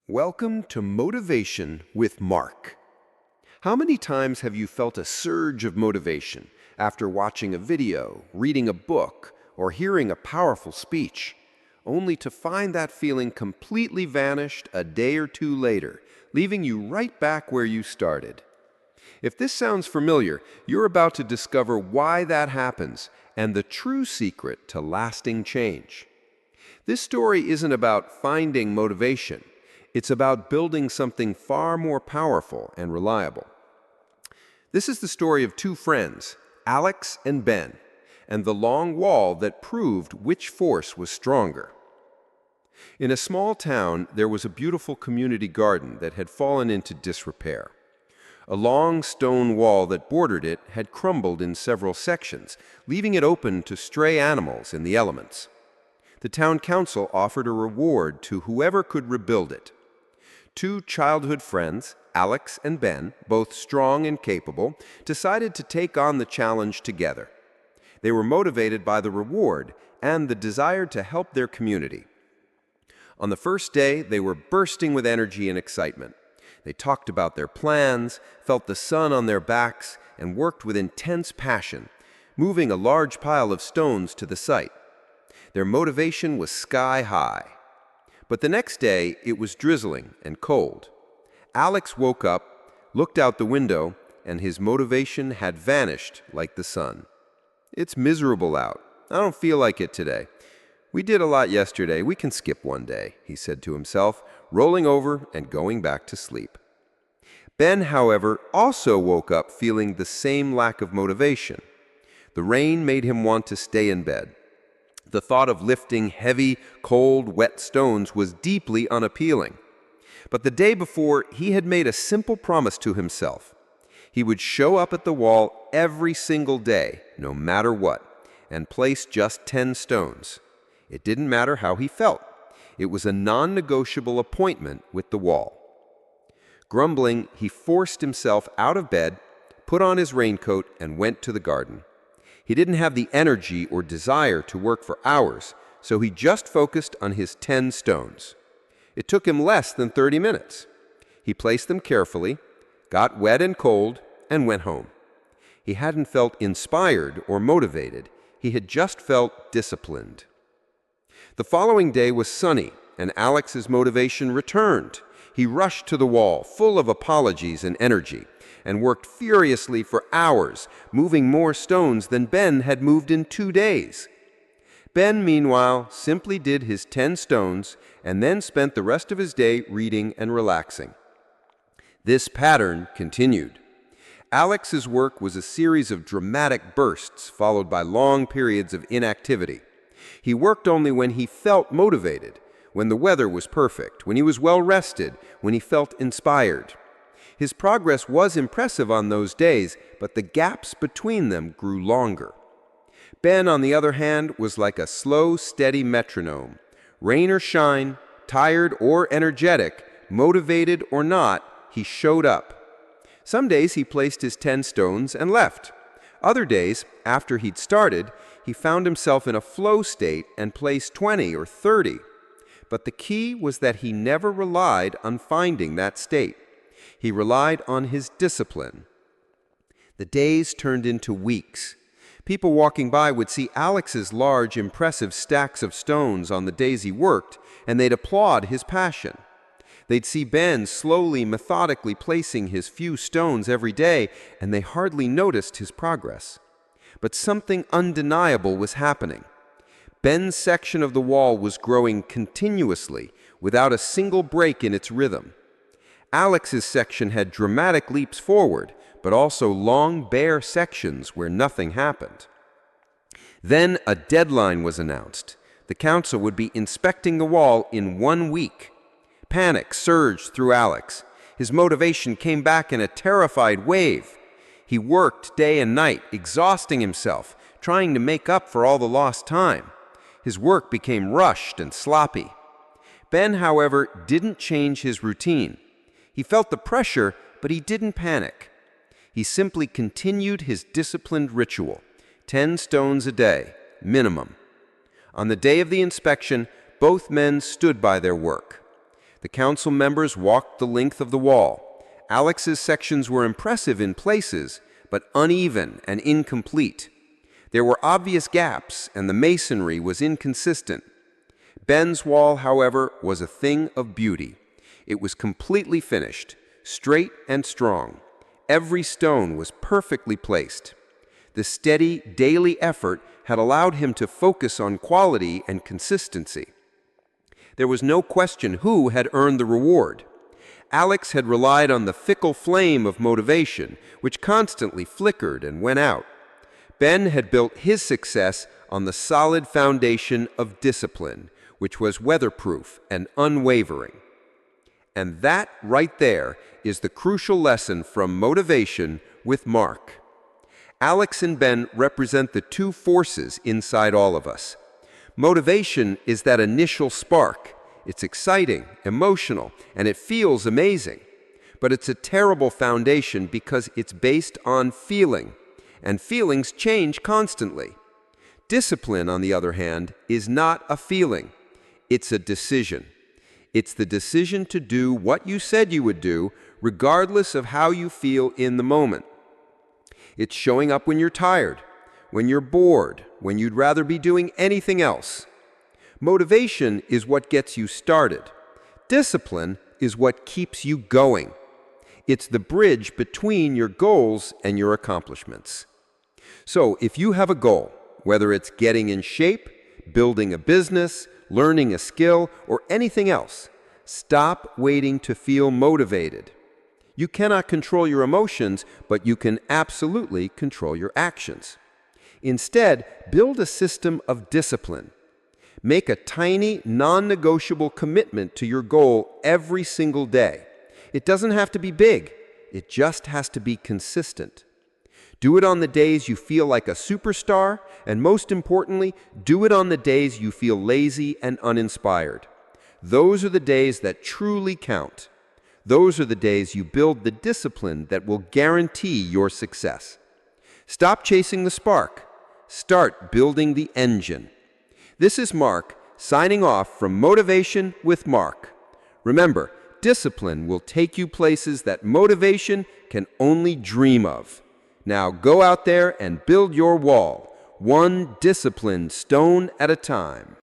Welcome to Motivation with Mark. How many times have you felt a surge of motivation after watching a video, reading a book, or hearing a powerful speech, only to find that feeling completely vanished a day or two later, leaving you right back where you started? If this sounds familiar, you're about to discover why that happens and the true secret to lasting change. This story isn't about finding motivation. It's about building something far more powerful and reliable. This is the story of two friends, Alex and Ben, and the long wall that proved which force was stronger. In a small town, there was a beautiful community garden that had fallen into disrepair. A long stone wall that bordered it had crumbled in several sections, leaving it open to stray animals and the elements. The town council offered a reward to whoever could rebuild it. Two childhood friends, Alex and Ben, both strong and capable, decided to take on the challenge together. They were motivated by the reward and the desire to help their community. On the first day, they were bursting with energy and excitement. They talked about their plans, felt the sun on their backs, and worked with intense passion, moving a large pile of stones to the site. Their motivation was sky high. But the next day, it was drizzling and cold. Alex woke up, looked out the window, and his motivation had vanished like the sun. "It's miserable out. I don't feel like it today. We did a lot yesterday. We can skip one day," he said to himself, rolling over and going back to sleep. Ben, however, also woke up feeling the same lack of motivation. The rain made him want to stay in bed. The thought of lifting heavy, cold, wet stones was deeply unappealing. But the day before, he had made a simple promise to himself. He would show up at the wall every single day, no matter what, and place just 10 stones. It didn't matter how he felt. It was a non-negotiable appointment with the wall. Grumbling, he forced himself out of bed, put on his raincoat, and went to the garden. He didn't have the energy or desire to work for hours, so he just focused on his 10 stones. It took him less than 30 minutes. He placed them carefully, got wet and cold, and went home. He hadn't felt inspired or motivated. He had just felt disciplined. The following day was sunny, and Alex's motivation returned. He rushed to the wall, full of apologies and energy, and worked furiously for hours, moving more stones than Ben had moved in 2 days. Ben, meanwhile, simply did his 10 stones and then spent the rest of his day reading and relaxing. This pattern continued. Alex's work was a series of dramatic bursts followed by long periods of inactivity. He worked only when he felt motivated, when the weather was perfect, when he was well rested, when he felt inspired. His progress was impressive on those days, but the gaps between them grew longer. Ben, on the other hand, was like a slow, steady metronome. Rain or shine, tired or energetic, motivated or not, he showed up. Some days he placed his 10 stones and left. Other days, after he'd started, he found himself in a flow state and placed 20 or 30. But the key was that he never relied on finding that state. He relied on his discipline. The days turned into weeks. People walking by would see Alex's large, impressive stacks of stones on the days he worked, and they'd applaud his passion. They'd see Ben slowly, methodically placing his few stones every day, and they hardly noticed his progress. But something undeniable was happening. Ben's section of the wall was growing continuously, without a single break in its rhythm. Alex's section had dramatic leaps forward, but also long, bare sections where nothing happened. Then a deadline was announced. The council would be inspecting the wall in 1 week. Panic surged through Alex. His motivation came back in a terrified wave. He worked day and night, exhausting himself, trying to make up for all the lost time. His work became rushed and sloppy. Ben, however, didn't change his routine. He felt the pressure, but he didn't panic. He simply continued his disciplined ritual, 10 stones a day, minimum. On the day of the inspection, both men stood by their work. The council members walked the length of the wall. Alex's sections were impressive in places, but uneven and incomplete. There were obvious gaps, and the masonry was inconsistent. Ben's wall, however, was a thing of beauty. It was completely finished, straight and strong. Every stone was perfectly placed. The steady, daily effort had allowed him to focus on quality and consistency. There was no question who had earned the reward. Alex had relied on the fickle flame of motivation, which constantly flickered and went out. Ben had built his success on the solid foundation of discipline, which was weatherproof and unwavering. And that right there is the crucial lesson from Motivation with Mark. Alex and Ben represent the two forces inside all of us. Motivation is that initial spark. It's exciting, emotional, and it feels amazing. But it's a terrible foundation because it's based on feeling, and feelings change constantly. Discipline, on the other hand, is not a feeling. It's a decision. It's the decision to do what you said you would do, regardless of how you feel in the moment. It's showing up when you're tired, when you're bored, when you'd rather be doing anything else. Motivation is what gets you started. Discipline is what keeps you going. It's the bridge between your goals and your accomplishments. So, if you have a goal, whether it's getting in shape, building a business, learning a skill, or anything else, stop waiting to feel motivated. You cannot control your emotions, but you can absolutely control your actions. Instead, build a system of discipline. Make a tiny, non-negotiable commitment to your goal every single day. It doesn't have to be big. It just has to be consistent. Do it on the days you feel like a superstar, and most importantly, do it on the days you feel lazy and uninspired. Those are the days that truly count. Those are the days you build the discipline that will guarantee your success. Stop chasing the spark. Start building the engine. This is Mark, signing off from Motivation with Mark. Remember, discipline will take you places that motivation can only dream of. Now go out there and build your wall, one disciplined stone at a time.